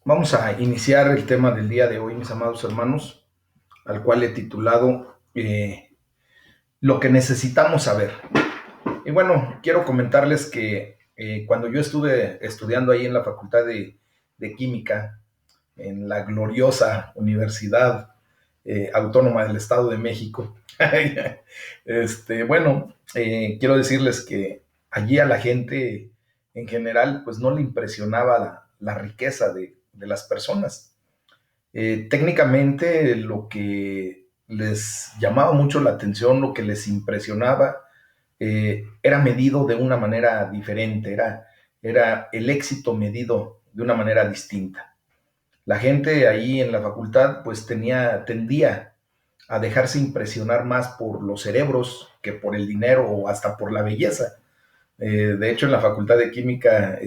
Vamos a iniciar el tema del día de hoy, mis amados hermanos, al cual he titulado Lo que necesitamos saber. Y bueno, quiero comentarles que cuando yo estuve estudiando ahí en la Facultad de Química, en la gloriosa Universidad Autónoma del Estado de México, quiero decirles que allí a la gente en general, pues no le impresionaba la riqueza de las personas. Técnicamente lo que les llamaba mucho la atención, lo que les impresionaba, era medido de una manera diferente, era el éxito medido de una manera distinta. La gente ahí en la facultad pues tendía a dejarse impresionar más por los cerebros que por el dinero o hasta por la belleza. De hecho, en la Facultad de Química,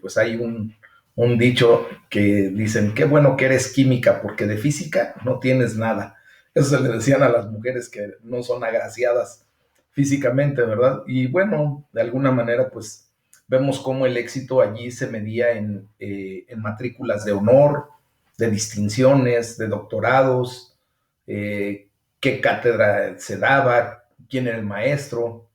pues hay un dicho que dicen, qué bueno que eres química, porque de física no tienes nada. Eso se le decían a las mujeres que no son agraciadas físicamente, ¿verdad? Y bueno, de alguna manera, pues vemos cómo el éxito allí se medía en matrículas de honor, de distinciones, de doctorados, qué cátedra se daba, quién era el maestro,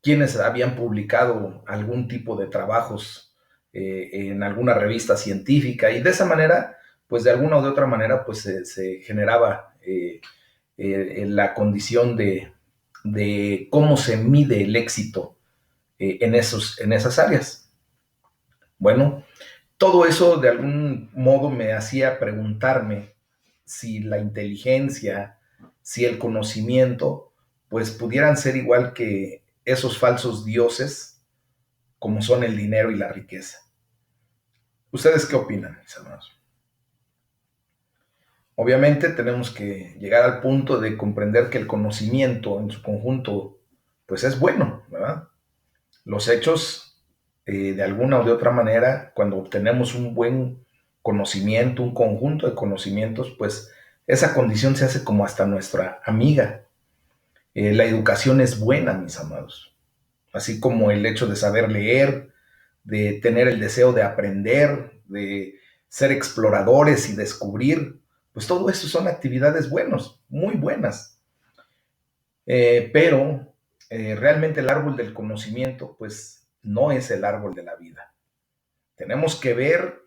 quienes habían publicado algún tipo de trabajos en alguna revista científica y de esa manera, pues de alguna o de otra manera, pues se generaba la condición de cómo se mide el éxito en esas áreas. Bueno, todo eso de algún modo me hacía preguntarme si la inteligencia, si el conocimiento, pues pudieran ser igual que esos falsos dioses como son el dinero y la riqueza. ¿Ustedes qué opinan, mis hermanos? Obviamente tenemos que llegar al punto de comprender que el conocimiento en su conjunto, pues es bueno, ¿verdad? Los hechos, de alguna o de otra manera, cuando obtenemos un buen conocimiento, un conjunto de conocimientos, pues esa condición se hace como hasta nuestra amiga. La educación es buena, mis amados, así como el hecho de saber leer, de tener el deseo de aprender, de ser exploradores y descubrir, pues todo eso son actividades buenas, muy buenas. Pero realmente el árbol del conocimiento, pues no es el árbol de la vida. Tenemos que ver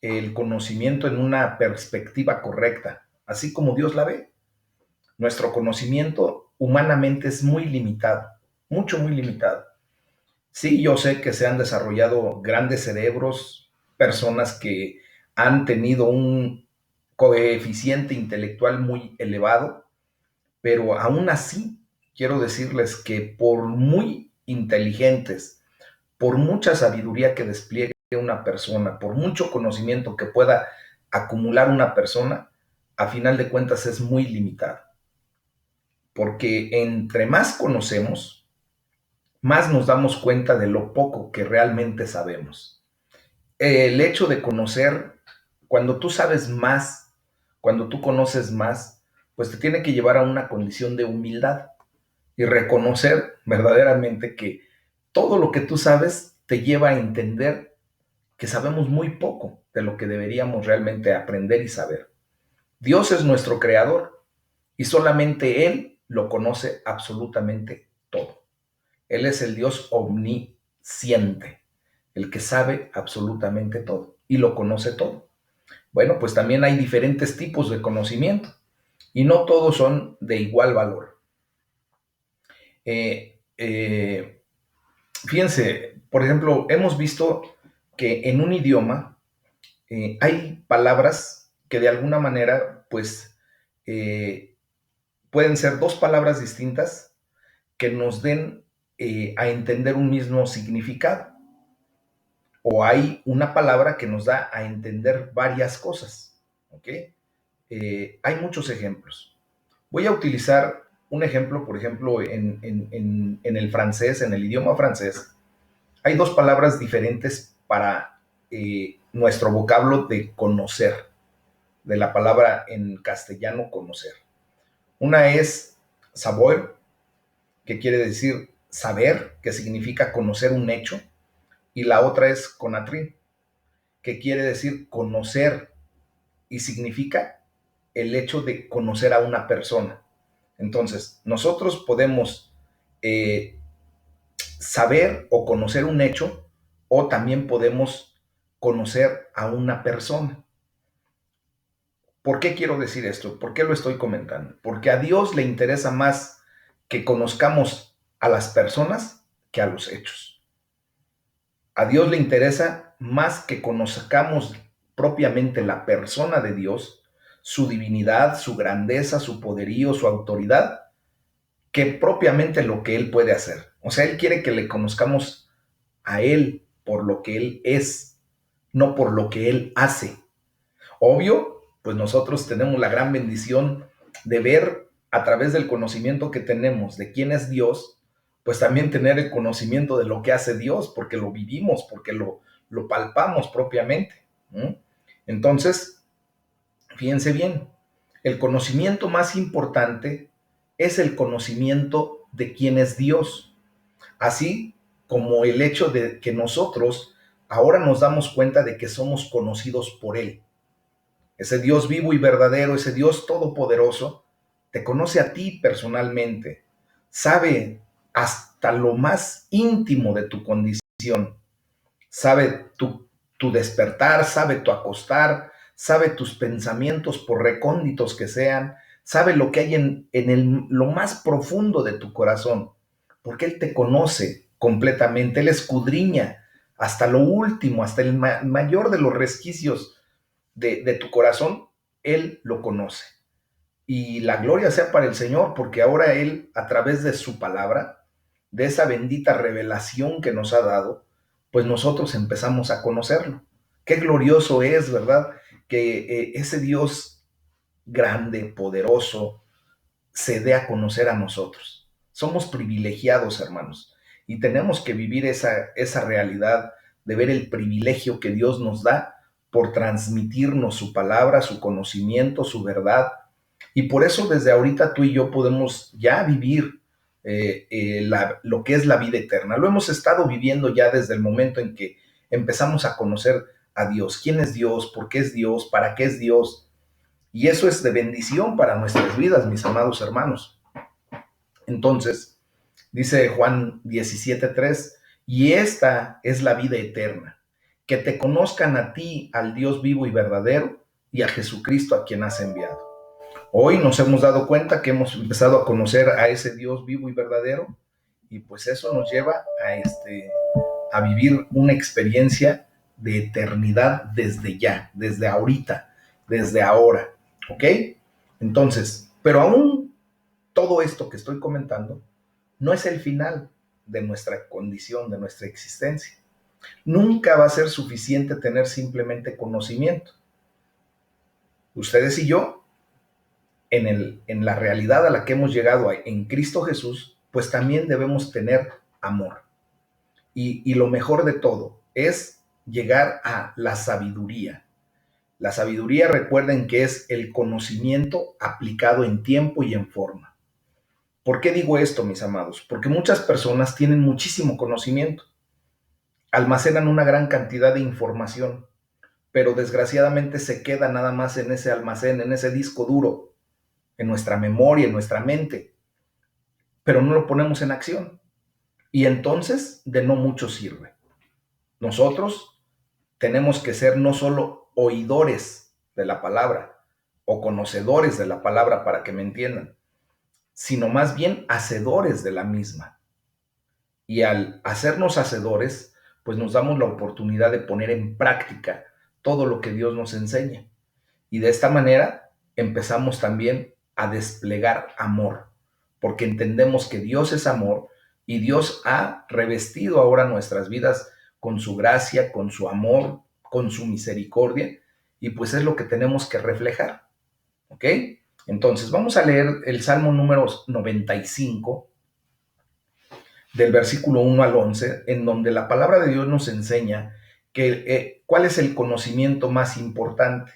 el conocimiento en una perspectiva correcta, así como Dios la ve. Nuestro conocimiento humanamente es muy limitado, mucho, muy limitado. Sí, yo sé que se han desarrollado grandes cerebros, personas que han tenido un coeficiente intelectual muy elevado, pero aún así quiero decirles que por muy inteligentes, por mucha sabiduría que despliegue una persona, por mucho conocimiento que pueda acumular una persona, a final de cuentas es muy limitado, porque entre más conocemos, más nos damos cuenta de lo poco que realmente sabemos. El hecho de conocer, cuando tú sabes más, cuando tú conoces más, pues te tiene que llevar a una condición de humildad y reconocer verdaderamente que todo lo que tú sabes te lleva a entender que sabemos muy poco de lo que deberíamos realmente aprender y saber. Dios es nuestro creador y solamente Él lo conoce absolutamente todo. Él es el Dios omnisciente, el que sabe absolutamente todo y lo conoce todo. Bueno, pues también hay diferentes tipos de conocimiento y no todos son de igual valor. Eh, eh, Fíjense, por ejemplo, hemos visto que en un idioma hay palabras que de alguna manera, pues, eh, pueden ser dos palabras distintas que nos den a entender un mismo significado. O hay una palabra que nos da a entender varias cosas. ¿Ok? Hay muchos ejemplos. Voy a utilizar un ejemplo, por ejemplo, en el francés, en el idioma francés, hay dos palabras diferentes para nuestro vocablo de conocer, de la palabra en castellano conocer. Una es savoir, que quiere decir saber, que significa conocer un hecho, y la otra es connaître, que quiere decir conocer, y significa el hecho de conocer a una persona. Entonces, nosotros podemos saber o conocer un hecho, o también podemos conocer a una persona. ¿Por qué quiero decir esto? ¿Por qué lo estoy comentando? Porque a Dios le interesa más que conozcamos a las personas que a los hechos. A Dios le interesa más que conozcamos propiamente la persona de Dios, su divinidad, su grandeza, su poderío, su autoridad, que propiamente lo que Él puede hacer. O sea, Él quiere que le conozcamos a Él por lo que Él es, no por lo que Él hace. Obvio, pues nosotros tenemos la gran bendición de ver a través del conocimiento que tenemos de quién es Dios, pues también tener el conocimiento de lo que hace Dios, porque lo vivimos, porque lo palpamos propiamente. ¿Mm? Entonces, fíjense bien, el conocimiento más importante es el conocimiento de quién es Dios, así como el hecho de que nosotros ahora nos damos cuenta de que somos conocidos por Él. Ese Dios vivo y verdadero, ese Dios todopoderoso, te conoce a ti personalmente, sabe hasta lo más íntimo de tu condición, sabe tu despertar, sabe tu acostar, sabe tus pensamientos por recónditos que sean, sabe lo que hay en lo más profundo de tu corazón, porque Él te conoce completamente, Él escudriña hasta lo último, hasta el mayor de los resquicios de tu corazón, Él lo conoce. Y la gloria sea para el Señor, porque ahora Él, a través de su palabra, de esa bendita revelación que nos ha dado, pues nosotros empezamos a conocerlo. Qué glorioso es, ¿verdad? Que ese Dios grande, poderoso, se dé a conocer a nosotros. Somos privilegiados, hermanos, y tenemos que vivir esa realidad de ver el privilegio que Dios nos da por transmitirnos su palabra, su conocimiento, su verdad. Y por eso desde ahorita tú y yo podemos ya vivir lo que es la vida eterna. Lo hemos estado viviendo ya desde el momento en que empezamos a conocer a Dios. ¿Quién es Dios? ¿Por qué es Dios? ¿Para qué es Dios? Y eso es de bendición para nuestras vidas, mis amados hermanos. Entonces, dice Juan 17:3, y esta es la vida eterna, que te conozcan a ti, al Dios vivo y verdadero, y a Jesucristo a quien has enviado. Hoy nos hemos dado cuenta que hemos empezado a conocer a ese Dios vivo y verdadero, y pues eso nos lleva a vivir una experiencia de eternidad desde ya, desde ahorita, desde ahora. ¿Ok? Entonces, pero aún todo esto que estoy comentando no es el final de nuestra condición, de nuestra existencia. Nunca va a ser suficiente tener simplemente conocimiento. Ustedes y yo, en la realidad a la que hemos llegado en Cristo Jesús, pues también debemos tener amor. Y lo mejor de todo es llegar a la sabiduría. La sabiduría, recuerden que es el conocimiento aplicado en tiempo y en forma. ¿Por qué digo esto, mis amados? Porque muchas personas tienen muchísimo conocimiento, almacenan una gran cantidad de información, pero desgraciadamente se queda nada más en ese almacén, en ese disco duro, en nuestra memoria, en nuestra mente, pero no lo ponemos en acción. Y entonces de no mucho sirve. Nosotros tenemos que ser no solo oidores de la palabra o conocedores de la palabra para que me entiendan, sino más bien hacedores de la misma. Y al hacernos hacedores, pues nos damos la oportunidad de poner en práctica todo lo que Dios nos enseña. Y de esta manera empezamos también a desplegar amor, porque entendemos que Dios es amor y Dios ha revestido ahora nuestras vidas con su gracia, con su amor, con su misericordia, y pues es lo que tenemos que reflejar. ¿Ok? Entonces vamos a leer el Salmo número 95, del versículo 1 al 11, en donde la palabra de Dios nos enseña cuál es el conocimiento más importante.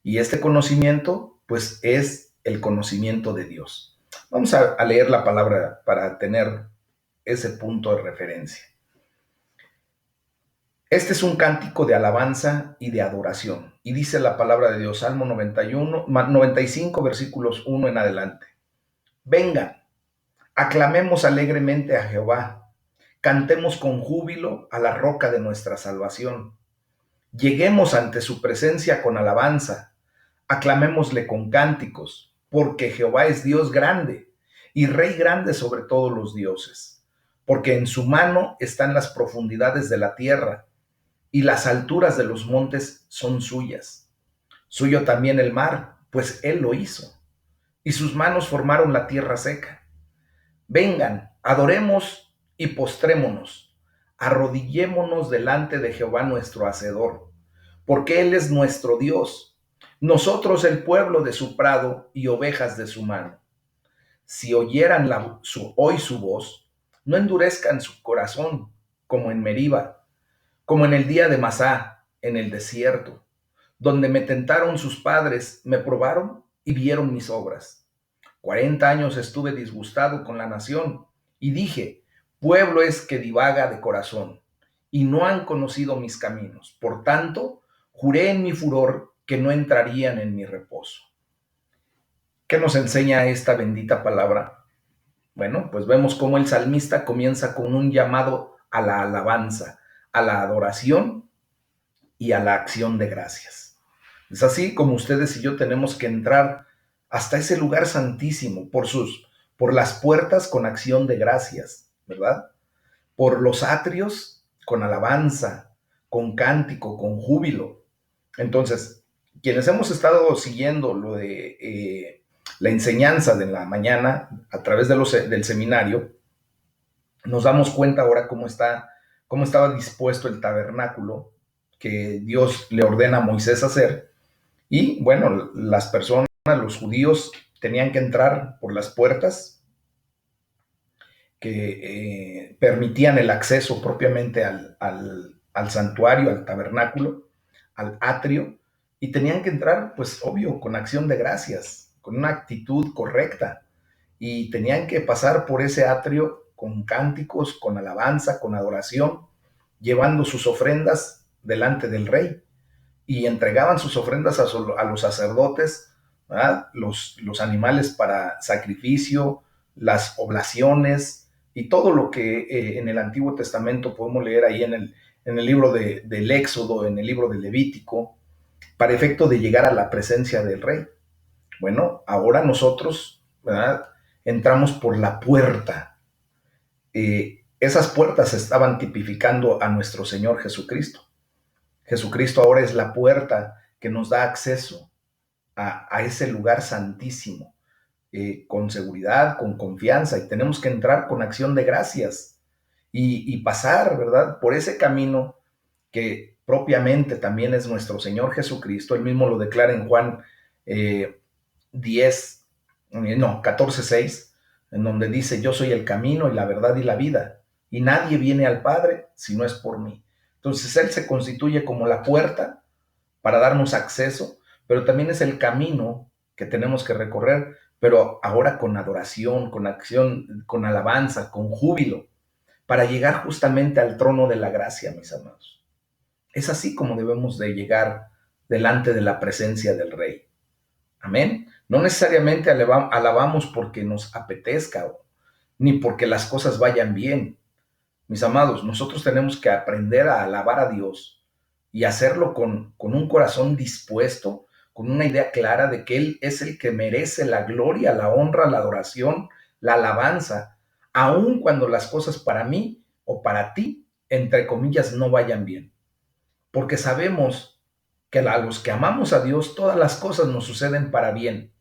Y este conocimiento, pues, es el conocimiento de Dios. Vamos a leer la palabra para tener ese punto de referencia. Este es un cántico de alabanza y de adoración. Y dice la palabra de Dios, Salmo 95, versículos 1 en adelante. Vengan, aclamemos alegremente a Jehová, cantemos con júbilo a la roca de nuestra salvación. Lleguemos ante su presencia con alabanza, aclamémosle con cánticos, porque Jehová es Dios grande y Rey grande sobre todos los dioses, porque en su mano están las profundidades de la tierra y las alturas de los montes son suyas. Suyo también el mar, pues él lo hizo, y sus manos formaron la tierra seca. Vengan, adoremos y postrémonos, arrodillémonos delante de Jehová nuestro Hacedor, porque Él es nuestro Dios, nosotros el pueblo de su prado y ovejas de su mano. Si oyeran hoy su voz, no endurezcan su corazón como en Meriba, como en el día de Masá, en el desierto, donde me tentaron sus padres, me probaron y vieron mis obras. 40 años estuve disgustado con la nación y dije, pueblo es que divaga de corazón y no han conocido mis caminos. Por tanto, juré en mi furor que no entrarían en mi reposo. ¿Qué nos enseña esta bendita palabra? Bueno, pues vemos cómo el salmista comienza con un llamado a la alabanza, a la adoración y a la acción de gracias. Es así como ustedes y yo tenemos que entrar hasta ese lugar santísimo por las puertas con acción de gracias, ¿verdad? Por los atrios con alabanza, con cántico, con júbilo. Entonces, quienes hemos estado siguiendo lo de la enseñanza de la mañana a través del seminario, nos damos cuenta ahora cómo estaba dispuesto el tabernáculo que Dios le ordena a Moisés hacer. Y bueno, las personas, los judíos, tenían que entrar por las puertas que permitían el acceso propiamente al santuario, al tabernáculo, al atrio, y tenían que entrar, pues obvio, con acción de gracias, con una actitud correcta, y tenían que pasar por ese atrio con cánticos, con alabanza, con adoración, llevando sus ofrendas delante del rey, y entregaban sus ofrendas a los sacerdotes, ¿verdad? Los animales para sacrificio, las oblaciones y todo lo que en el Antiguo Testamento podemos leer ahí en el libro del Éxodo, en el libro de Levítico, para efecto de llegar a la presencia del rey. Bueno, ahora nosotros, ¿verdad?, entramos por la puerta. Esas puertas estaban tipificando a nuestro Señor Jesucristo. Jesucristo ahora es la puerta que nos da acceso a ese lugar santísimo, con seguridad, con confianza, y tenemos que entrar con acción de gracias y pasar, ¿verdad?, por ese camino que propiamente también es nuestro Señor Jesucristo. Él mismo lo declara en Juan 14:6, en donde dice, yo soy el camino y la verdad y la vida, y nadie viene al Padre si no es por mí. Entonces Él se constituye como la puerta para darnos acceso, pero también es el camino que tenemos que recorrer, pero ahora con adoración, con acción, con alabanza, con júbilo, para llegar justamente al trono de la gracia, mis amados. Es así como debemos de llegar delante de la presencia del Rey. Amén. No necesariamente alabamos porque nos apetezca, ni porque las cosas vayan bien. Mis amados, nosotros tenemos que aprender a alabar a Dios y hacerlo con un corazón dispuesto, con una idea clara de que Él es el que merece la gloria, la honra, la adoración, la alabanza, aun cuando las cosas para mí o para ti, entre comillas, no vayan bien. Porque sabemos que a los que amamos a Dios, todas las cosas nos suceden para bien.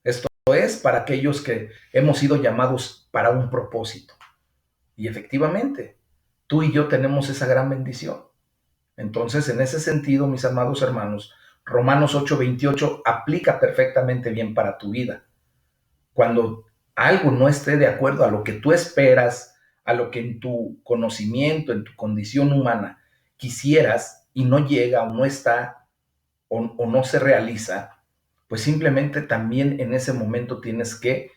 Esto es para aquellos que hemos sido llamados para un propósito. Y efectivamente, tú y yo tenemos esa gran bendición. Entonces, en ese sentido, mis amados hermanos, Romanos 8:28 aplica perfectamente bien para tu vida. Cuando algo no esté de acuerdo a lo que tú esperas, a lo que en tu conocimiento, en tu condición humana quisieras y no llega o no está o no se realiza, pues simplemente también en ese momento tienes que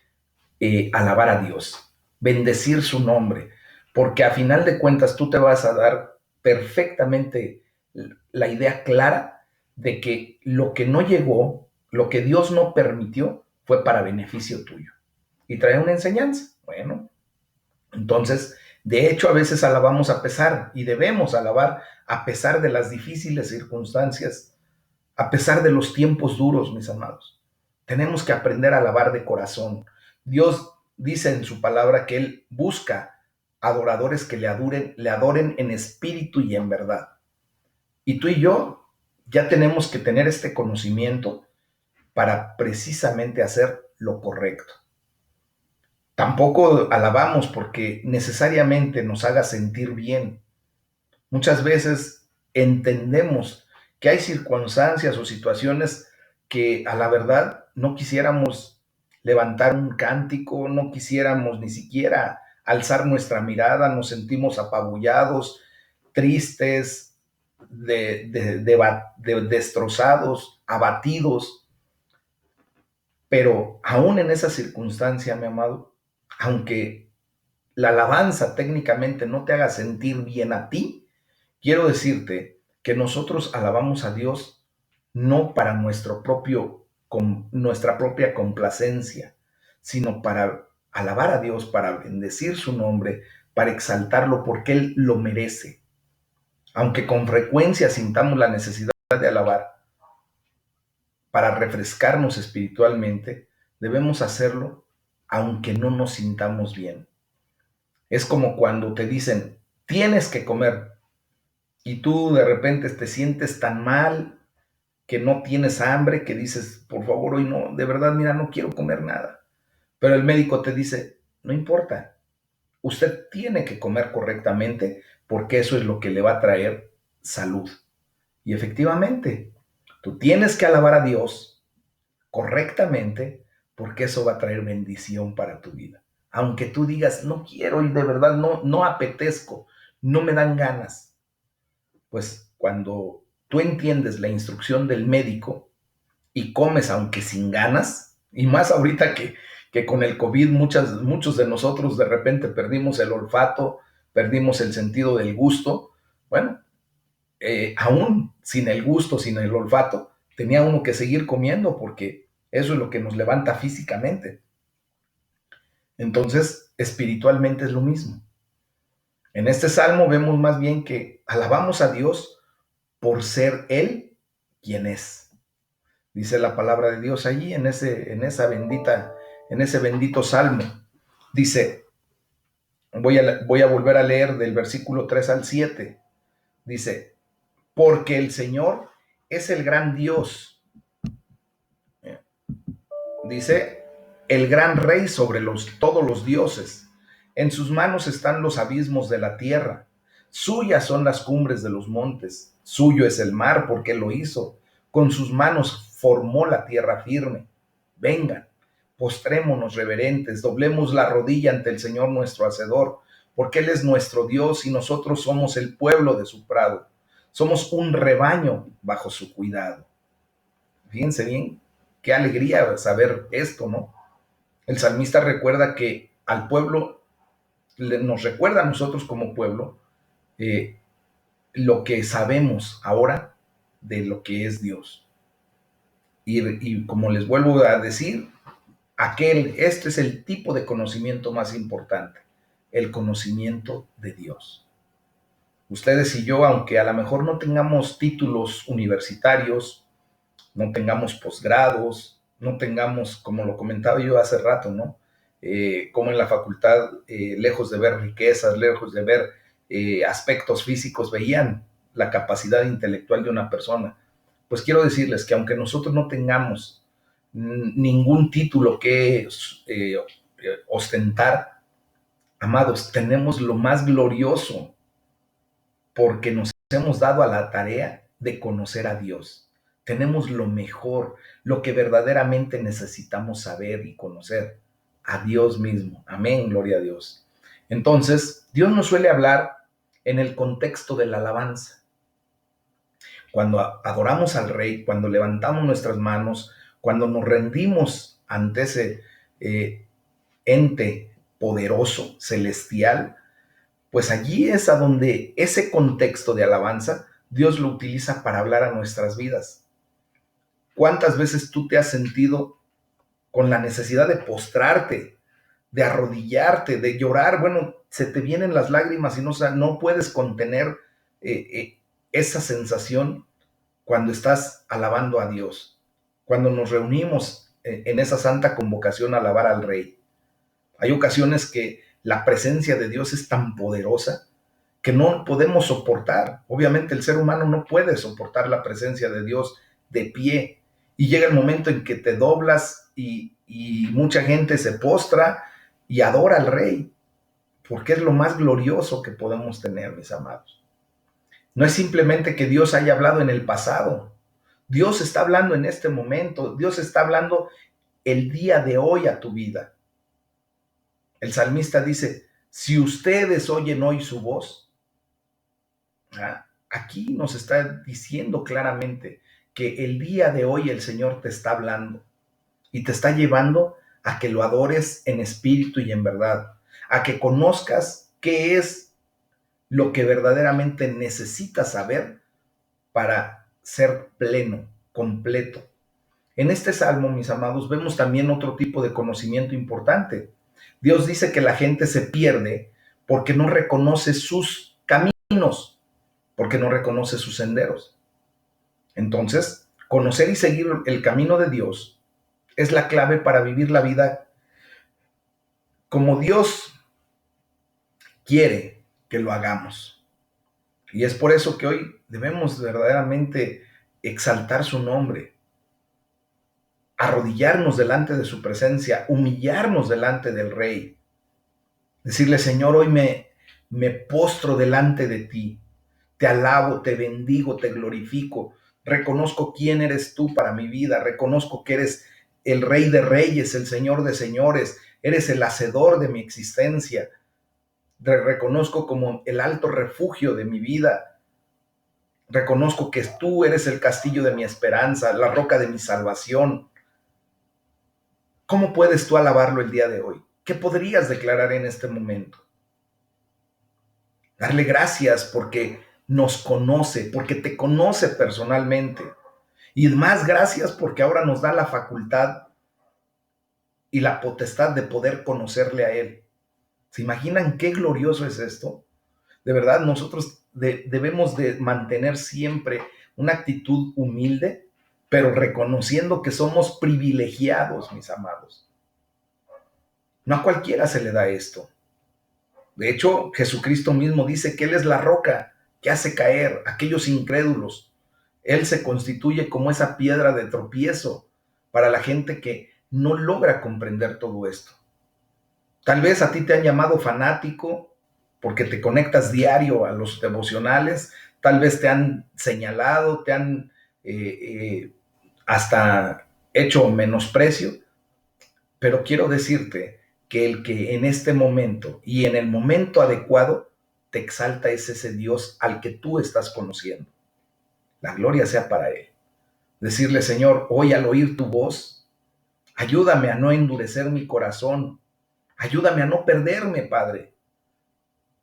alabar a Dios, bendecir su nombre, porque a final de cuentas tú te vas a dar perfectamente la idea clara de que lo que no llegó, lo que Dios no permitió, fue para beneficio tuyo. Y trae una enseñanza. Bueno, entonces, de hecho, a veces alabamos a pesar y debemos alabar a pesar de las difíciles circunstancias, a pesar de los tiempos duros, mis amados. Tenemos que aprender a alabar de corazón. Dios dice en su palabra que Él busca adoradores que le adoren en espíritu y en verdad. Y tú y yo ya tenemos que tener este conocimiento para precisamente hacer lo correcto. Tampoco alabamos porque necesariamente nos haga sentir bien. Muchas veces entendemos que hay circunstancias o situaciones que a la verdad no quisiéramos levantar un cántico, no quisiéramos ni siquiera alzar nuestra mirada, nos sentimos apabullados, tristes, destrozados, abatidos. Pero aún en esa circunstancia, mi amado, aunque la alabanza técnicamente no te haga sentir bien a ti, quiero decirte que nosotros alabamos a Dios no para nuestra propia complacencia, sino para alabar a Dios, para bendecir su nombre, para exaltarlo porque Él lo merece. Aunque con frecuencia sintamos la necesidad de alabar para refrescarnos espiritualmente, debemos hacerlo aunque no nos sintamos bien. Es como cuando te dicen, tienes que comer, y tú de repente te sientes tan mal que no tienes hambre, que dices, por favor, hoy no, de verdad, mira, no quiero comer nada. Pero el médico te dice, no importa, usted tiene que comer correctamente porque eso es lo que le va a traer salud. Y efectivamente, tú tienes que alabar a Dios correctamente porque eso va a traer bendición para tu vida. Aunque tú digas, no quiero y de verdad no apetezco, no me dan ganas. Pues cuando tú entiendes la instrucción del médico y comes aunque sin ganas, y más ahorita que con el COVID muchos de nosotros de repente perdimos el olfato, perdimos el sentido del gusto, bueno, aún sin el gusto, sin el olfato, tenía uno que seguir comiendo porque eso es lo que nos levanta físicamente. Entonces, espiritualmente es lo mismo. En este salmo vemos más bien que alabamos a Dios por ser Él quien es. Dice la palabra de Dios allí en ese bendito salmo. Dice, voy a volver a leer del versículo 3 al 7. Dice, porque el Señor es el gran Dios. Dice, el gran Rey sobre todos los dioses. En sus manos están los abismos de la tierra. Suyas son las cumbres de los montes. Suyo es el mar porque lo hizo. Con sus manos formó la tierra firme. Vengan, postrémonos reverentes, doblemos la rodilla ante el Señor nuestro Hacedor, porque Él es nuestro Dios y nosotros somos el pueblo de su prado. Somos un rebaño bajo su cuidado. Fíjense bien, qué alegría saber esto, ¿no? El salmista recuerda que al pueblo, nos recuerda a nosotros como pueblo, eh, lo que sabemos ahora de lo que es Dios. Y como les vuelvo a decir, este es el tipo de conocimiento más importante, el conocimiento de Dios. Ustedes y yo, aunque a lo mejor no tengamos títulos universitarios, no tengamos posgrados, no tengamos, como lo comentaba yo hace rato, ¿no? Como en la facultad, lejos de ver riquezas, lejos de ver aspectos físicos, veían la capacidad intelectual de una persona. Pues quiero decirles que aunque nosotros no tengamos ningún título que ostentar, amados, tenemos lo más glorioso porque nos hemos dado a la tarea de conocer a Dios. Tenemos lo mejor, lo que verdaderamente necesitamos saber y conocer, a Dios mismo. Amén, gloria a Dios. Entonces, Dios nos suele hablar en el contexto de la alabanza. Cuando adoramos al Rey, cuando levantamos nuestras manos, cuando nos rendimos ante ese ente poderoso, celestial, pues allí es a donde ese contexto de alabanza Dios lo utiliza para hablar a nuestras vidas. ¿Cuántas veces tú te has sentido con la necesidad de postrarte, de arrodillarte, de llorar? Bueno, se te vienen las lágrimas y no puedes contener esa sensación cuando estás alabando a Dios, cuando nos reunimos en esa santa convocación a alabar al Rey. Hay ocasiones que la presencia de Dios es tan poderosa que no podemos soportar. Obviamente el ser humano no puede soportar la presencia de Dios de pie. Y llega el momento en que te doblas y mucha gente se postra y adora al Rey, porque es lo más glorioso que podemos tener, mis amados. No es simplemente que Dios haya hablado en el pasado. Dios está hablando en este momento. Dios está hablando el día de hoy a tu vida. El salmista dice, si ustedes oyen hoy su voz, aquí nos está diciendo claramente que el día de hoy el Señor te está hablando y te está llevando a que lo adores en espíritu y en verdad, a que conozcas qué es lo que verdaderamente necesitas saber para ser pleno, completo. En este salmo, mis amados, vemos también otro tipo de conocimiento importante. Dios dice que la gente se pierde porque no reconoce sus caminos, porque no reconoce sus senderos. Entonces, conocer y seguir el camino de Dios es la clave para vivir la vida como Dios quiere que lo hagamos. Y es por eso que hoy debemos verdaderamente exaltar su nombre, arrodillarnos delante de su presencia, humillarnos delante del Rey, decirle, Señor, hoy me postro delante de ti, te alabo, te bendigo, te glorifico, reconozco quién eres tú para mi vida, reconozco que eres el Rey de Reyes, el Señor de Señores, eres el hacedor de mi existencia, reconozco como el alto refugio de mi vida, reconozco que tú eres el castillo de mi esperanza, la roca de mi salvación. ¿Cómo puedes tú alabarlo el día de hoy? ¿Qué podrías declarar en este momento? Darle gracias porque nos conoce, porque te conoce personalmente. Y más gracias porque ahora nos da la facultad y la potestad de poder conocerle a Él. ¿Se imaginan qué glorioso es esto? De verdad, nosotros debemos de mantener siempre una actitud humilde, pero reconociendo que somos privilegiados, mis amados. No a cualquiera se le da esto. De hecho, Jesucristo mismo dice que Él es la roca que hace caer a aquellos incrédulos. Él se constituye como esa piedra de tropiezo para la gente que no logra comprender todo esto. Tal vez a ti te han llamado fanático porque te conectas diario a los devocionales, tal vez te han señalado, te han hasta hecho menosprecio, pero quiero decirte que el que en este momento y en el momento adecuado te exalta es ese Dios al que tú estás conociendo. La gloria sea para Él. Decirle, Señor, hoy al oír tu voz, ayúdame a no endurecer mi corazón, ayúdame a no perderme, Padre.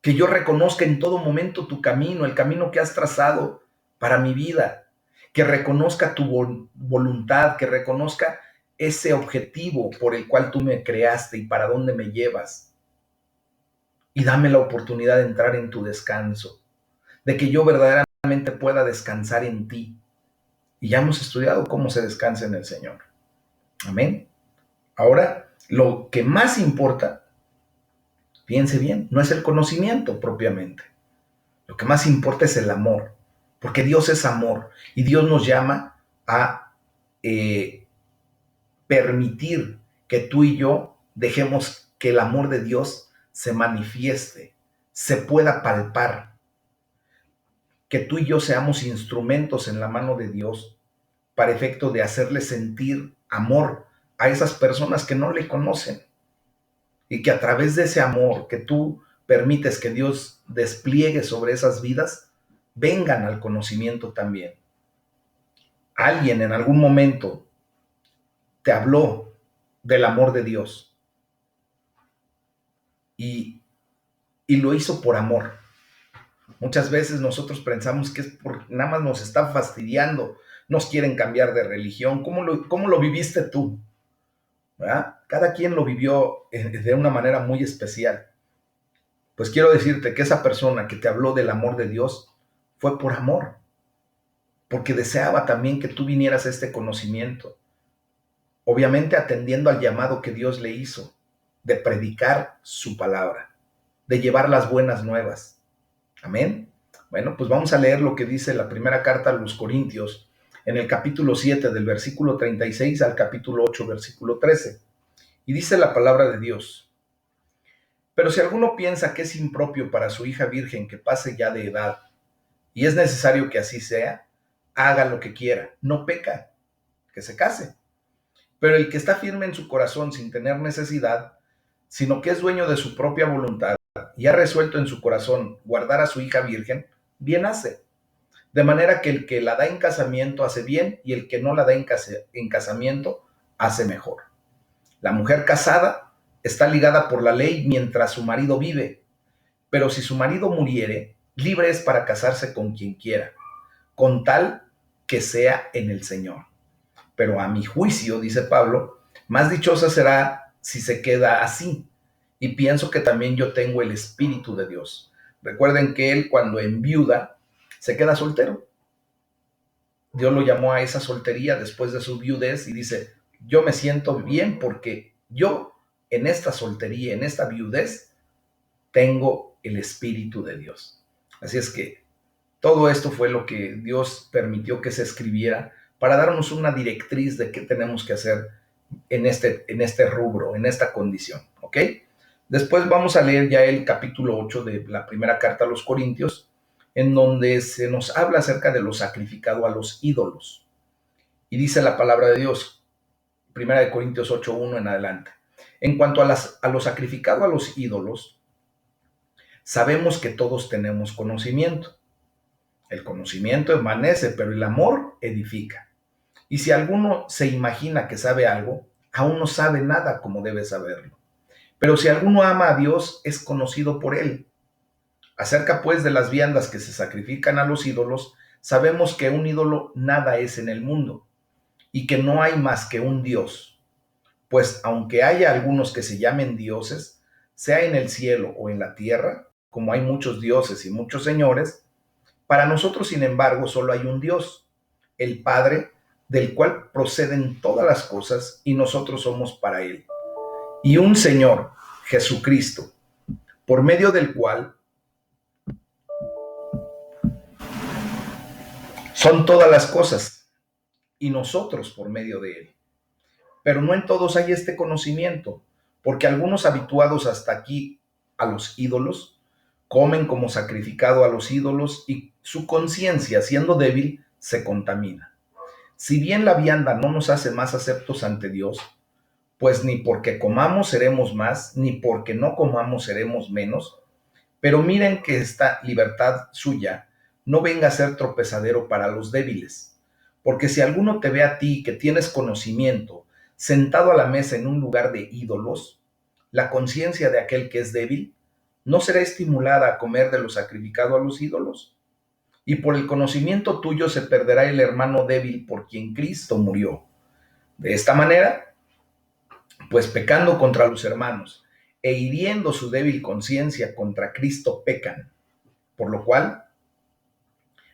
Que yo reconozca en todo momento tu camino, el camino que has trazado para mi vida. Que reconozca tu voluntad, que reconozca ese objetivo por el cual tú me creaste y para dónde me llevas. Y dame la oportunidad de entrar en tu descanso, de que yo verdaderamente pueda descansar en ti. Y ya hemos estudiado cómo se descansa en el Señor. Amén. Ahora, lo que más importa, fíjense bien, no es el conocimiento propiamente. Lo que más importa es el amor, porque Dios es amor y Dios nos llama a permitir que tú y yo dejemos que el amor de Dios se manifieste, se pueda palpar, que tú y yo seamos instrumentos en la mano de Dios para efecto de hacerle sentir amor a esas personas que no le conocen y que a través de ese amor que tú permites que Dios despliegue sobre esas vidas, vengan al conocimiento también. Alguien en algún momento te habló del amor de Dios y y lo hizo por amor. Muchas veces nosotros pensamos que es por nada más nos está fastidiando, nos quieren cambiar de religión. ¿Cómo lo viviste tú? ¿Verdad? Cada quien lo vivió de una manera muy especial. Pues quiero decirte que esa persona que te habló del amor de Dios fue por amor, porque deseaba también que tú vinieras a este conocimiento, obviamente atendiendo al llamado que Dios le hizo de predicar su palabra, de llevar las buenas nuevas. Amén. Bueno, pues vamos a leer lo que dice la primera carta a los Corintios en el capítulo 7 del versículo 36 al capítulo 8 versículo 13. Y dice la palabra de Dios: pero si alguno piensa que es impropio para su hija virgen que pase ya de edad, y es necesario que así sea, haga lo que quiera, no peca, que se case. Pero el que está firme en su corazón sin tener necesidad, sino que es dueño de su propia voluntad y ha resuelto en su corazón guardar a su hija virgen, bien hace. De manera que el que la da en casamiento hace bien y el que no la da en casamiento hace mejor. La mujer casada está ligada por la ley mientras su marido vive, pero si su marido muriere, libre es para casarse con quien quiera, con tal que sea en el Señor. Pero a mi juicio, dice Pablo, más dichosa será si se queda así. Y pienso que también yo tengo el Espíritu de Dios. Recuerden que él, cuando enviuda, se queda soltero. Dios lo llamó a esa soltería después de su viudez y dice: yo me siento bien porque yo en esta soltería, en esta viudez, tengo el Espíritu de Dios. Así es que todo esto fue lo que Dios permitió que se escribiera para darnos una directriz de qué tenemos que hacer en este rubro, en esta condición, ¿ok? Después vamos a leer ya el capítulo 8 de la primera carta a los Corintios, en donde se nos habla acerca de lo sacrificado a los ídolos. Y dice la palabra de Dios, primera de Corintios 8:1 en adelante: en cuanto a lo sacrificado a los ídolos, sabemos que todos tenemos conocimiento. El conocimiento envanece, pero el amor edifica. Y si alguno se imagina que sabe algo, aún no sabe nada como debe saberlo. Pero si alguno ama a Dios, es conocido por él. Acerca pues de las viandas que se sacrifican a los ídolos, sabemos que un ídolo nada es en el mundo, y que no hay más que un Dios. Pues aunque haya algunos que se llamen dioses, sea en el cielo o en la tierra, como hay muchos dioses y muchos señores, para nosotros, sin embargo, solo hay un Dios, el Padre, del cual proceden todas las cosas y nosotros somos para Él. Y un Señor, Jesucristo, por medio del cual son todas las cosas y nosotros por medio de Él. Pero no en todos hay este conocimiento, porque algunos habituados hasta aquí a los ídolos comen como sacrificado a los ídolos y su conciencia, siendo débil, se contamina. Si bien la vianda no nos hace más aceptos ante Dios, pues ni porque comamos seremos más, ni porque no comamos seremos menos, pero miren que esta libertad suya no venga a ser tropezadero para los débiles, porque si alguno te ve a ti que tienes conocimiento, sentado a la mesa en un lugar de ídolos, la conciencia de aquel que es débil no será estimulada a comer de lo sacrificado a los ídolos. Y por el conocimiento tuyo se perderá el hermano débil por quien Cristo murió. De esta manera, pues pecando contra los hermanos e hiriendo su débil conciencia contra Cristo pecan. Por lo cual,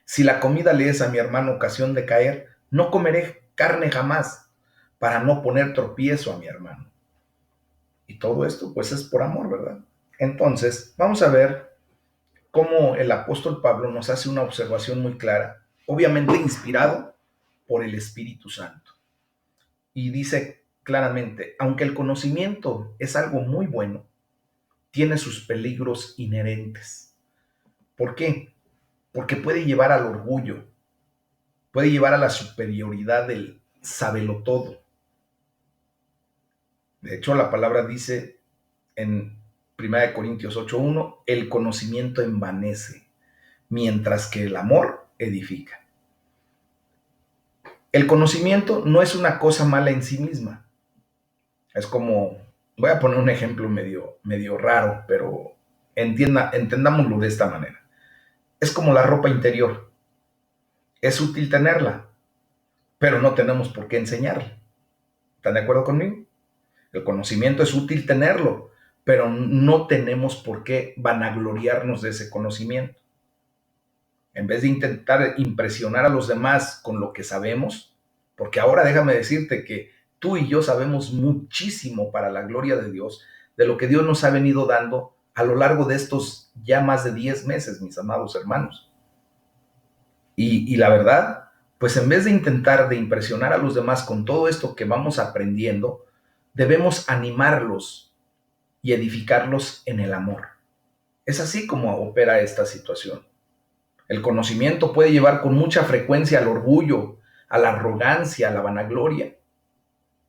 si la comida le es a mi hermano ocasión de caer, no comeré carne jamás para no poner tropiezo a mi hermano. Y todo esto pues es por amor, ¿verdad? Entonces, vamos a ver cómo el apóstol Pablo nos hace una observación muy clara, obviamente inspirado por el Espíritu Santo. Y dice claramente: aunque el conocimiento es algo muy bueno, tiene sus peligros inherentes. ¿Por qué? Porque puede llevar al orgullo, puede llevar a la superioridad del sabelotodo. De hecho, la palabra dice en 1 Corintios 8:1, el conocimiento envanece, mientras que el amor edifica. El conocimiento no es una cosa mala en sí misma. Es como, voy a poner un ejemplo medio raro, pero Entendámoslo de esta manera. Es como la ropa interior. Es útil tenerla, pero no tenemos por qué enseñarla. ¿Están de acuerdo conmigo? El conocimiento es útil tenerlo, pero no tenemos por qué vanagloriarnos de ese conocimiento. En vez de intentar impresionar a los demás con lo que sabemos, porque ahora déjame decirte que tú y yo sabemos muchísimo para la gloria de Dios, de lo que Dios nos ha venido dando a lo largo de estos ya más de 10 meses, mis amados hermanos. Y la verdad, pues en vez de intentar de impresionar a los demás con todo esto que vamos aprendiendo, debemos animarlos y edificarlos en el amor. Es así como opera esta situación. El conocimiento puede llevar con mucha frecuencia al orgullo, a la arrogancia, a la vanagloria.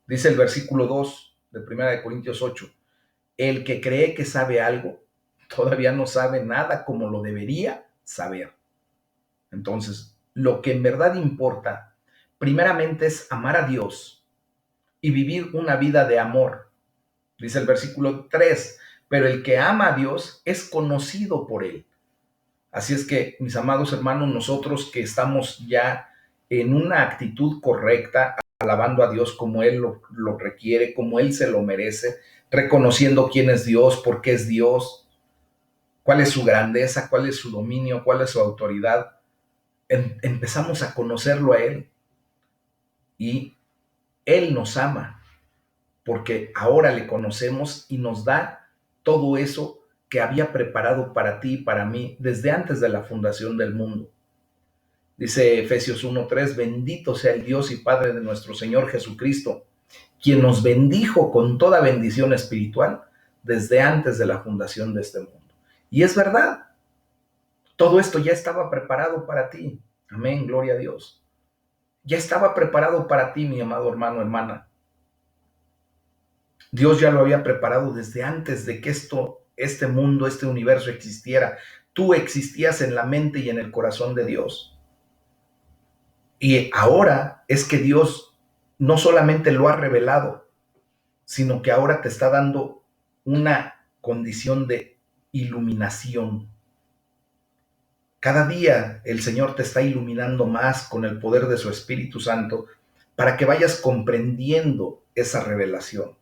Dice el versículo 2 de 1 Corintios 8, el que cree que sabe algo, todavía no sabe nada como lo debería saber. Entonces, lo que en verdad importa, primeramente es amar a Dios y vivir una vida de amor. Dice el versículo 3, pero el que ama a Dios es conocido por él. Así es que, mis amados hermanos, nosotros que estamos ya en una actitud correcta, alabando a Dios como Él lo requiere, como Él se lo merece, reconociendo quién es Dios, por qué es Dios, cuál es su grandeza, cuál es su dominio, cuál es su autoridad, empezamos a conocerlo a Él y Él nos ama porque ahora le conocemos y nos da todo eso que había preparado para ti y para mí desde antes de la fundación del mundo. Dice Efesios 1:3, bendito sea el Dios y Padre de nuestro Señor Jesucristo, quien nos bendijo con toda bendición espiritual desde antes de la fundación de este mundo. Y es verdad, todo esto ya estaba preparado para ti. Amén, gloria a Dios. Ya estaba preparado para ti, mi amado hermano, hermana. Dios ya lo había preparado desde antes de que este mundo, este universo existiera. Tú existías en la mente y en el corazón de Dios. Y ahora es que Dios no solamente lo ha revelado, sino que ahora te está dando una condición de iluminación. Cada día el Señor te está iluminando más con el poder de su Espíritu Santo para que vayas comprendiendo esa revelación,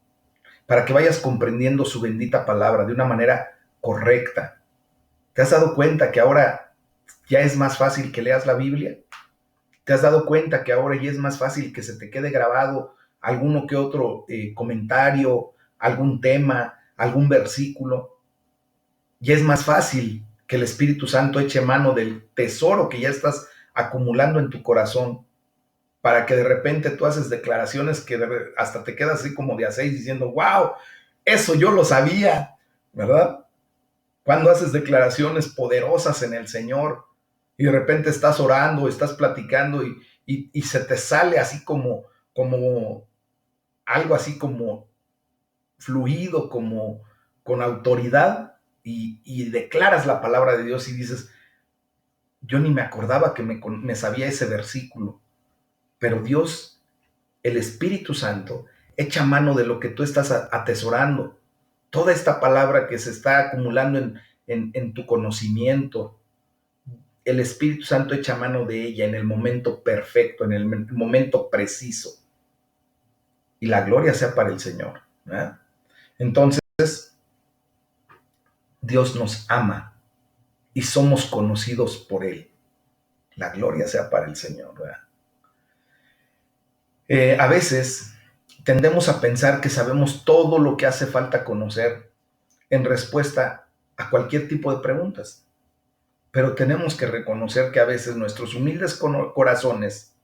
para que vayas comprendiendo su bendita palabra de una manera correcta. ¿Te has dado cuenta que ahora ya es más fácil que leas la Biblia? ¿Te has dado cuenta que ahora ya es más fácil que se te quede grabado alguno que otro comentario, algún tema, algún versículo? Ya es más fácil que el Espíritu Santo eche mano del tesoro que ya estás acumulando en tu corazón para que de repente tú haces declaraciones que hasta te quedas así como de a seis diciendo, wow, eso yo lo sabía, ¿verdad? Cuando haces declaraciones poderosas en el Señor y de repente estás orando, estás platicando y se te sale así como algo así como fluido, como con autoridad y declaras la palabra de Dios y dices, yo ni me acordaba que me sabía ese versículo, pero Dios, el Espíritu Santo, echa mano de lo que tú estás atesorando. Toda esta palabra que se está acumulando en tu conocimiento, el Espíritu Santo echa mano de ella en el momento perfecto, en el momento preciso. Y la gloria sea para el Señor, ¿verdad? Entonces, Dios nos ama y somos conocidos por Él. La gloria sea para el Señor, ¿verdad? A veces tendemos a pensar que sabemos todo lo que hace falta conocer en respuesta a cualquier tipo de preguntas. Pero tenemos que reconocer que a veces nuestros humildes corazones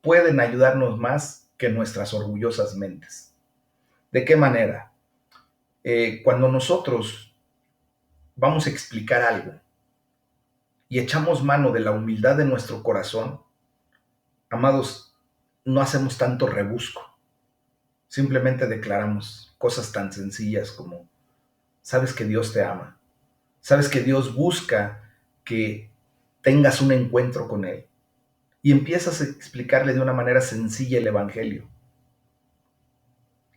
pueden ayudarnos más que nuestras orgullosas mentes. ¿De qué manera? Cuando nosotros vamos a explicar algo y echamos mano de la humildad de nuestro corazón, amados, no hacemos tanto rebusco. Simplemente declaramos cosas tan sencillas como, sabes que Dios te ama, sabes que Dios busca que tengas un encuentro con Él. Y empiezas a explicarle de una manera sencilla el Evangelio.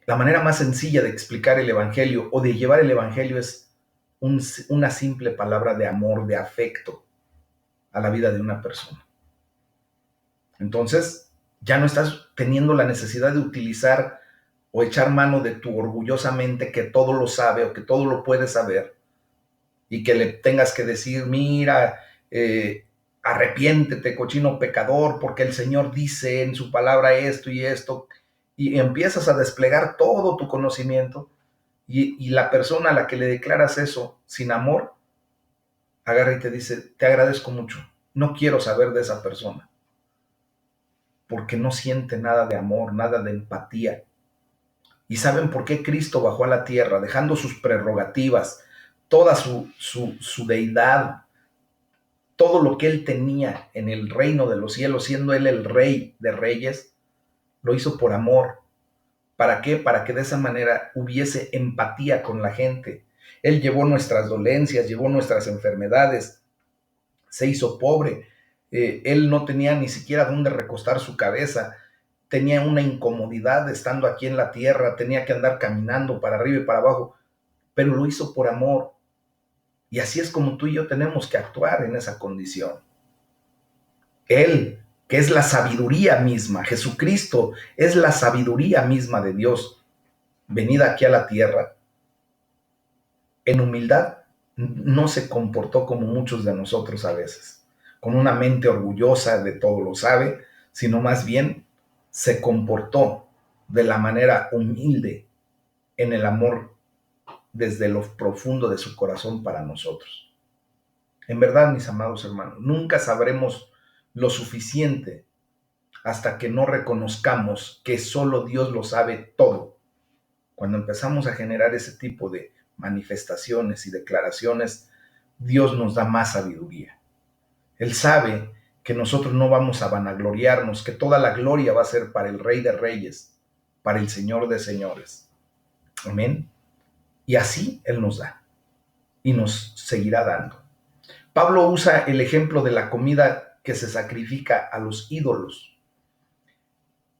La manera más sencilla de explicar el Evangelio o de llevar el Evangelio es una simple palabra de amor, de afecto a la vida de una persona. Entonces, ya no estás teniendo la necesidad de utilizar o echar mano de tu orgullosa mente que todo lo sabe o que todo lo puede saber y que le tengas que decir, mira, arrepiéntete, cochino pecador, porque el Señor dice en su palabra esto y esto, y empiezas a desplegar todo tu conocimiento y la persona a la que le declaras eso sin amor, agarra y te dice, te agradezco mucho, no quiero saber de esa persona, porque no siente nada de amor, nada de empatía. ¿Y saben por qué Cristo bajó a la tierra, dejando sus prerrogativas, toda su deidad, todo lo que él tenía en el reino de los cielos, siendo él el rey de reyes? Lo hizo por amor. ¿Para qué? Para que de esa manera hubiese empatía con la gente. Él llevó nuestras dolencias, llevó nuestras enfermedades, se hizo pobre. Él no tenía ni siquiera dónde recostar su cabeza, tenía una incomodidad estando aquí en la tierra, tenía que andar caminando para arriba y para abajo, pero lo hizo por amor. Y así es como tú y yo tenemos que actuar en esa condición. Él, que es la sabiduría misma, Jesucristo es la sabiduría misma de Dios, venida aquí a la tierra, en humildad, no se comportó como muchos de nosotros a veces, con una mente orgullosa de todo lo sabe, sino más bien se comportó de la manera humilde en el amor desde lo profundo de su corazón para nosotros. En verdad, mis amados hermanos, nunca sabremos lo suficiente hasta que no reconozcamos que solo Dios lo sabe todo. Cuando empezamos a generar ese tipo de manifestaciones y declaraciones, Dios nos da más sabiduría. Él sabe que nosotros no vamos a vanagloriarnos, que toda la gloria va a ser para el Rey de Reyes, para el Señor de Señores. Amén. Y así Él nos da y nos seguirá dando. Pablo usa el ejemplo de la comida que se sacrifica a los ídolos.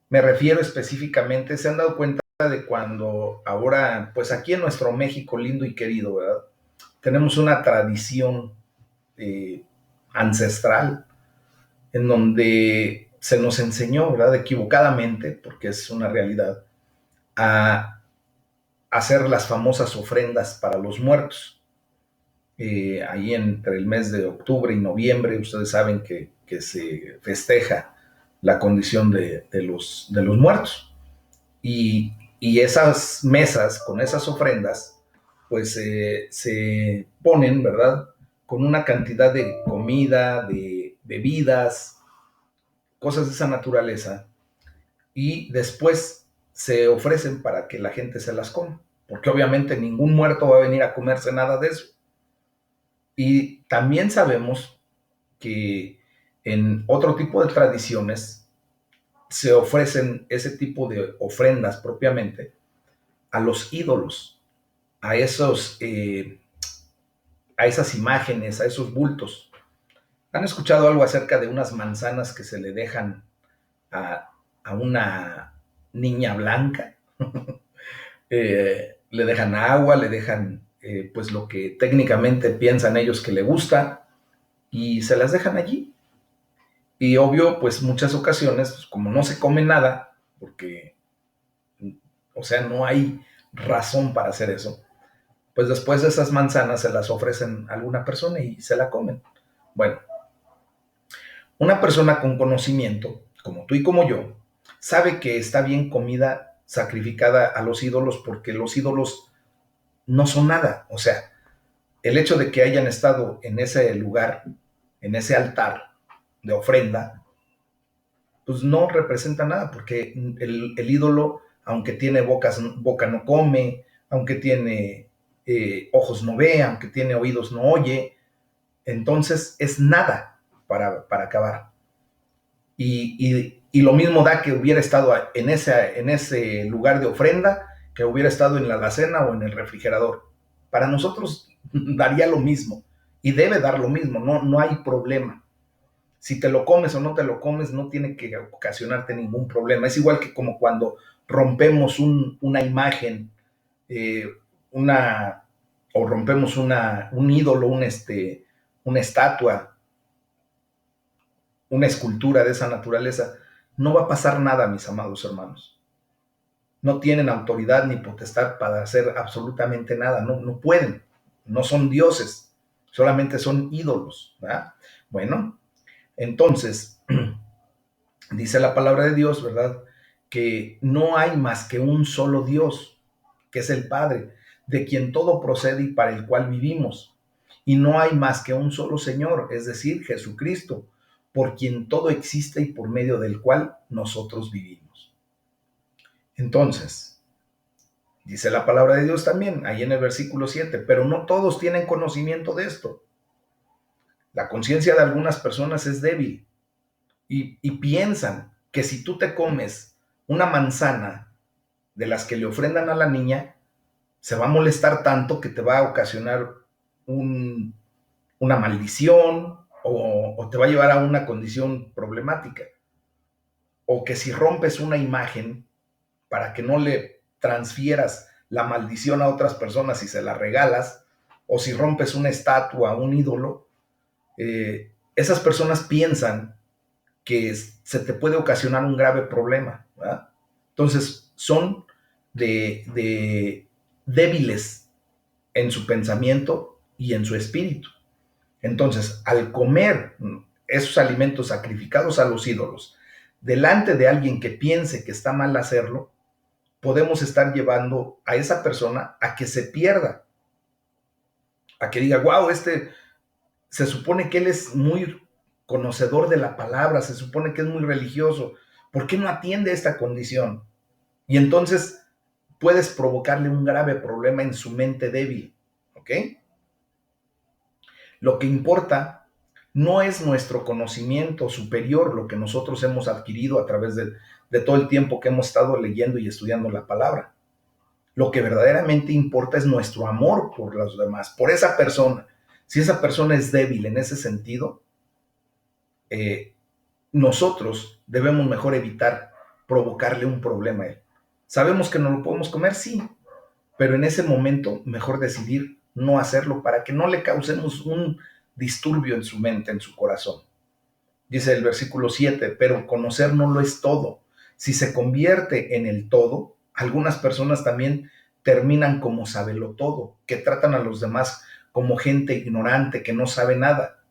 Me refiero específicamente, ¿se han dado cuenta de cuando ahora, pues aquí en nuestro México lindo y querido, ¿verdad? Tenemos una tradición eh, ancestral en donde se nos enseñó, ¿verdad? Equivocadamente, porque es una realidad, a hacer las famosas ofrendas para los muertos. Ahí entre el mes de octubre y noviembre, ustedes saben que se festeja la condición de los muertos. Y esas mesas con esas ofrendas, pues se ponen, ¿verdad? Con una cantidad de comida, de bebidas, cosas de esa naturaleza, y después se ofrecen para que la gente se las coma, porque obviamente ningún muerto va a venir a comerse nada de eso. Y también sabemos que en otro tipo de tradiciones se ofrecen ese tipo de ofrendas propiamente a los ídolos, a a esas imágenes, a esos bultos. ¿Han escuchado algo acerca de unas manzanas que se le dejan a una niña blanca? Le dejan agua, le dejan pues lo que técnicamente piensan ellos que le gusta y se las dejan allí. Y obvio, pues muchas ocasiones, pues, como no se come nada, porque, o sea, no hay razón para hacer eso, pues después de esas manzanas se las ofrecen a alguna persona y se la comen. Bueno, una persona con conocimiento, como tú y como yo, sabe que está bien comida sacrificada a los ídolos porque los ídolos no son nada. O sea, el hecho de que hayan estado en ese lugar, en ese altar de ofrenda, pues no representa nada porque el ídolo, aunque tiene boca no come, aunque tiene ojos no ve, aunque tiene oídos no oye, entonces es nada para acabar. Y lo mismo da que hubiera estado en ese lugar de ofrenda, que hubiera estado en la alacena o en el refrigerador. Para nosotros daría lo mismo y debe dar lo mismo, no hay problema. Si te lo comes o no te lo comes, no tiene que ocasionarte ningún problema. Es igual que como cuando rompemos una imagen, una o rompemos un ídolo, una estatua, una escultura de esa naturaleza, no va a pasar nada, mis amados hermanos. No tienen autoridad ni potestad para hacer absolutamente nada, no pueden, no son dioses, solamente son ídolos, ¿verdad? Bueno, entonces, dice la palabra de Dios, ¿verdad? Que no hay más que un solo Dios, que es el Padre, de quien todo procede y para el cual vivimos. Y no hay más que un solo Señor, es decir, Jesucristo, por quien todo existe y por medio del cual nosotros vivimos. Entonces, dice la palabra de Dios también, ahí en el versículo 7, pero no todos tienen conocimiento de esto. La conciencia de algunas personas es débil y piensan que si tú te comes una manzana de las que le ofrendan a la niña, se va a molestar tanto que te va a ocasionar una maldición o te va a llevar a una condición problemática. O que si rompes una imagen para que no le transfieras la maldición a otras personas y se la regalas, o si rompes una estatua, un ídolo, esas personas piensan que se te puede ocasionar un grave problema, ¿verdad? Entonces, son de débiles en su pensamiento y en su espíritu. Entonces, al comer esos alimentos sacrificados a los ídolos, delante de alguien que piense que está mal hacerlo, podemos estar llevando a esa persona a que se pierda, a que diga, wow, se supone que él es muy conocedor de la palabra, se supone que es muy religioso, ¿por qué no atiende esta condición? Y entonces puedes provocarle un grave problema en su mente débil, ¿ok? Lo que importa no es nuestro conocimiento superior, lo que nosotros hemos adquirido a través de todo el tiempo que hemos estado leyendo y estudiando la palabra. Lo que verdaderamente importa es nuestro amor por los demás, por esa persona. Si esa persona es débil en ese sentido, nosotros debemos mejor evitar provocarle un problema a él. ¿Sabemos que no lo podemos comer? Sí, pero en ese momento mejor decidir no hacerlo para que no le causemos un disturbio en su mente, en su corazón. Dice el versículo 7, pero conocer no lo es todo. Si se convierte en el todo, algunas personas también terminan como sabelotodo, que tratan a los demás como gente ignorante que no sabe nada.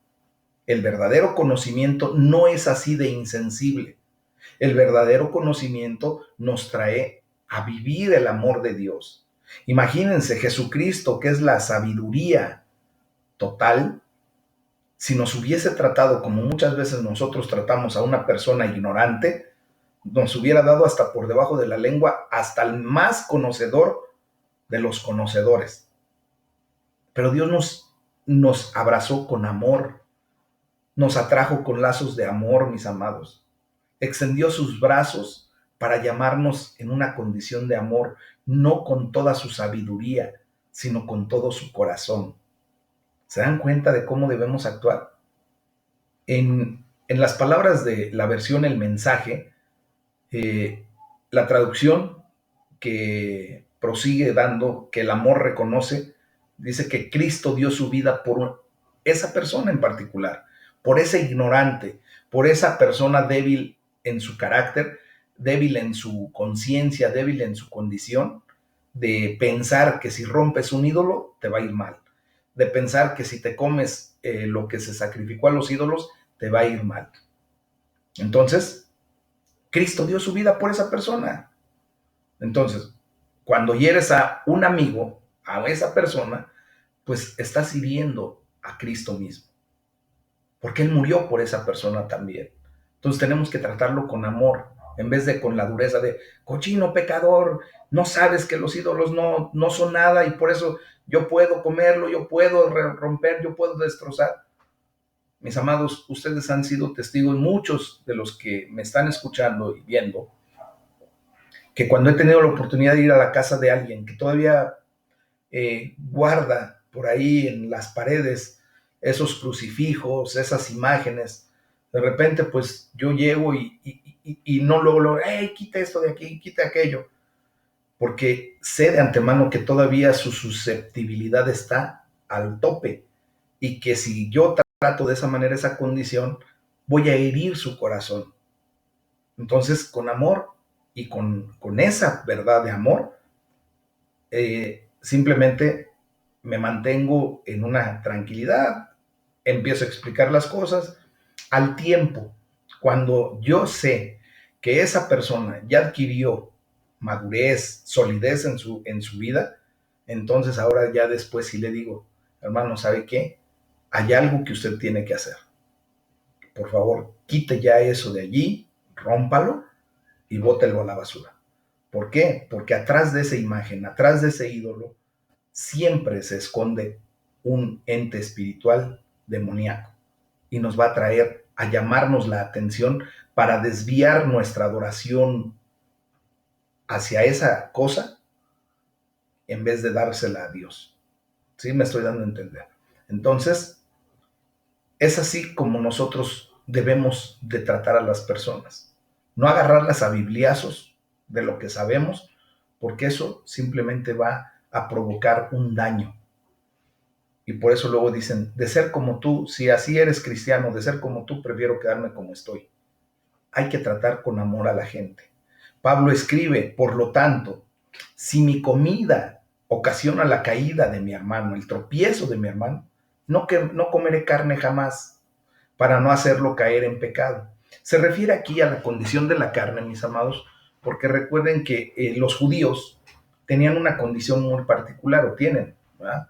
El verdadero conocimiento no es así de insensible. El verdadero conocimiento nos trae a vivir el amor de Dios. Imagínense, Jesucristo, que es la sabiduría total, si nos hubiese tratado como muchas veces nosotros tratamos a una persona ignorante, nos hubiera dado hasta por debajo de la lengua hasta el más conocedor de los conocedores. Pero Dios nos abrazó con amor, nos atrajo con lazos de amor, mis amados. Extendió sus brazos para llamarnos en una condición de amor, no con toda su sabiduría, sino con todo su corazón. ¿Se dan cuenta de cómo debemos actuar? En las palabras de la versión El Mensaje, la traducción que prosigue dando, que el amor reconoce, dice que Cristo dio su vida por esa persona en particular, por ese ignorante, por esa persona débil en su carácter, débil en su conciencia, débil en su condición, de pensar que si rompes un ídolo te va a ir mal, de pensar que si te comes lo que se sacrificó a los ídolos te va a ir mal. Entonces, Cristo dio su vida por esa persona. Entonces, cuando hieres a un amigo, a esa persona, pues estás hiriendo a Cristo mismo, porque Él murió por esa persona también. Entonces tenemos que tratarlo con amor, en vez de con la dureza de, cochino pecador, no sabes que los ídolos no son nada y por eso yo puedo comerlo, yo puedo romper, yo puedo destrozar. Mis amados, ustedes han sido testigos, muchos de los que me están escuchando y viendo, que cuando he tenido la oportunidad de ir a la casa de alguien que todavía guarda por ahí en las paredes esos crucifijos, esas imágenes, de repente pues yo llego y no luego, hey, quita esto de aquí, quita aquello. porque sé de antemano que todavía su susceptibilidad está al tope y que si yo trato de esa manera esa condición, voy a herir su corazón. Entonces, con amor y con esa verdad de amor, simplemente me mantengo en una tranquilidad, empiezo a explicar las cosas al tiempo. Cuando yo sé que esa persona ya adquirió madurez, solidez en su vida, entonces ahora ya después sí le digo, hermano, ¿sabe qué? Hay algo que usted tiene que hacer. Por favor, quite ya eso de allí, rómpalo y bótelo a la basura. ¿Por qué? Porque atrás de esa imagen, atrás de ese ídolo, siempre se esconde un ente espiritual demoníaco y nos va a traer a llamarnos la atención para desviar nuestra adoración hacia esa cosa en vez de dársela a Dios. ¿Sí? Me estoy dando a entender. Entonces, es así como nosotros debemos de tratar a las personas. No agarrarlas a bibliazos de lo que sabemos, porque eso simplemente va a provocar un daño. Y por eso luego dicen, de ser como tú, si así eres cristiano, de ser como tú, prefiero quedarme como estoy. Hay que tratar con amor a la gente. Pablo escribe, por lo tanto, si mi comida ocasiona la caída de mi hermano, el tropiezo de mi hermano, no comeré carne jamás para no hacerlo caer en pecado. Se refiere aquí a la condición de la carne, mis amados, porque recuerden que los judíos tenían una condición muy particular, o tienen, ¿verdad?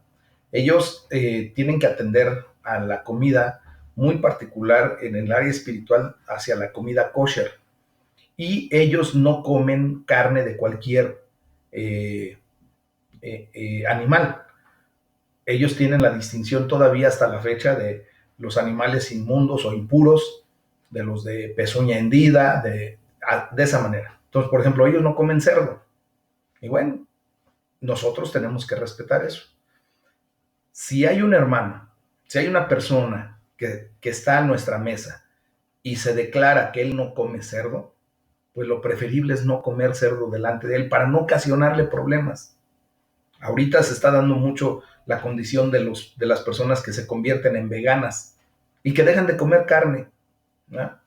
Ellos tienen que atender a la comida muy particular en el área espiritual hacia la comida kosher. Y ellos no comen carne de cualquier eh, animal. Ellos tienen la distinción todavía hasta la fecha de los animales inmundos o impuros, de los de pezuña hendida, de esa manera. Entonces, por ejemplo, ellos no comen cerdo. Y bueno, nosotros tenemos que respetar eso. Si hay un hermano, si hay una persona que está a nuestra mesa y se declara que él no come cerdo, pues lo preferible es no comer cerdo delante de él para no ocasionarle problemas. Ahorita se está dando mucho la condición de las personas que se convierten en veganas y que dejan de comer carne, ¿no?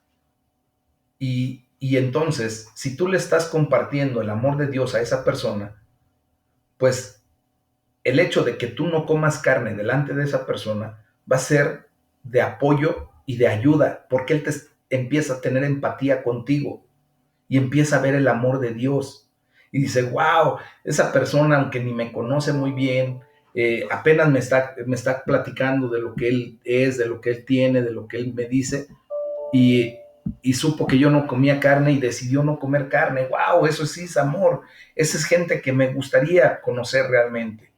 Y entonces, si tú le estás compartiendo el amor de Dios a esa persona, pues el hecho de que tú no comas carne delante de esa persona va a ser de apoyo y de ayuda, porque él te empieza a tener empatía contigo y empieza a ver el amor de Dios. Y dice, wow, esa persona, aunque ni me conoce muy bien, apenas me está platicando de lo que él es, de lo que él tiene, de lo que él me dice, y, y supo que yo no comía carne y decidió no comer carne. Wow, eso sí es amor. Esa es gente que me gustaría conocer realmente.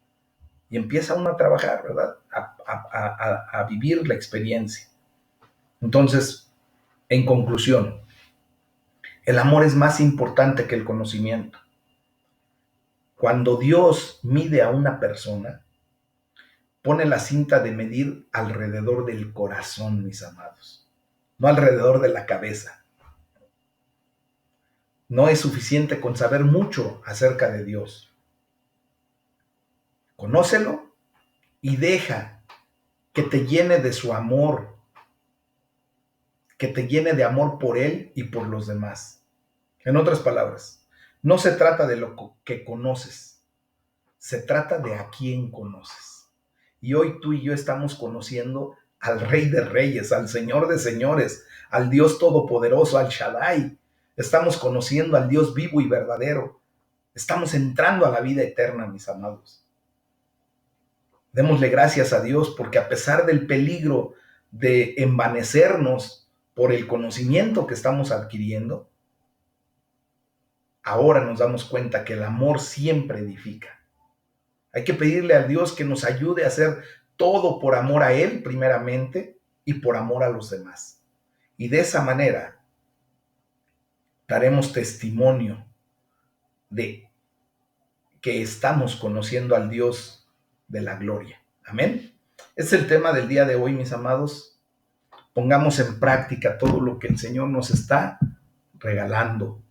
Y empieza uno a trabajar, ¿verdad? A vivir la experiencia. Entonces, en conclusión, el amor es más importante que el conocimiento. Cuando Dios mide a una persona, pone la cinta de medir alrededor del corazón, mis amados, no alrededor de la cabeza. No es suficiente con saber mucho acerca de Dios. Conócelo y deja que te llene de su amor, que te llene de amor por Él y por los demás. En otras palabras, no se trata de lo que conoces, se trata de a quién conoces. Y hoy tú y yo estamos conociendo al Rey de Reyes, al Señor de Señores, al Dios Todopoderoso, al Shaddai. Estamos conociendo al Dios vivo y verdadero. Estamos entrando a la vida eterna, mis amados. Démosle gracias a Dios porque a pesar del peligro de envanecernos por el conocimiento que estamos adquiriendo, ahora nos damos cuenta que el amor siempre edifica. Hay que pedirle a Dios que nos ayude a hacer todo por amor a Él primeramente y por amor a los demás. Y de esa manera daremos testimonio de que estamos conociendo al Dios de la gloria. Amén. Es el tema del día de hoy, mis amados. Pongamos en práctica todo lo que el Señor nos está regalando.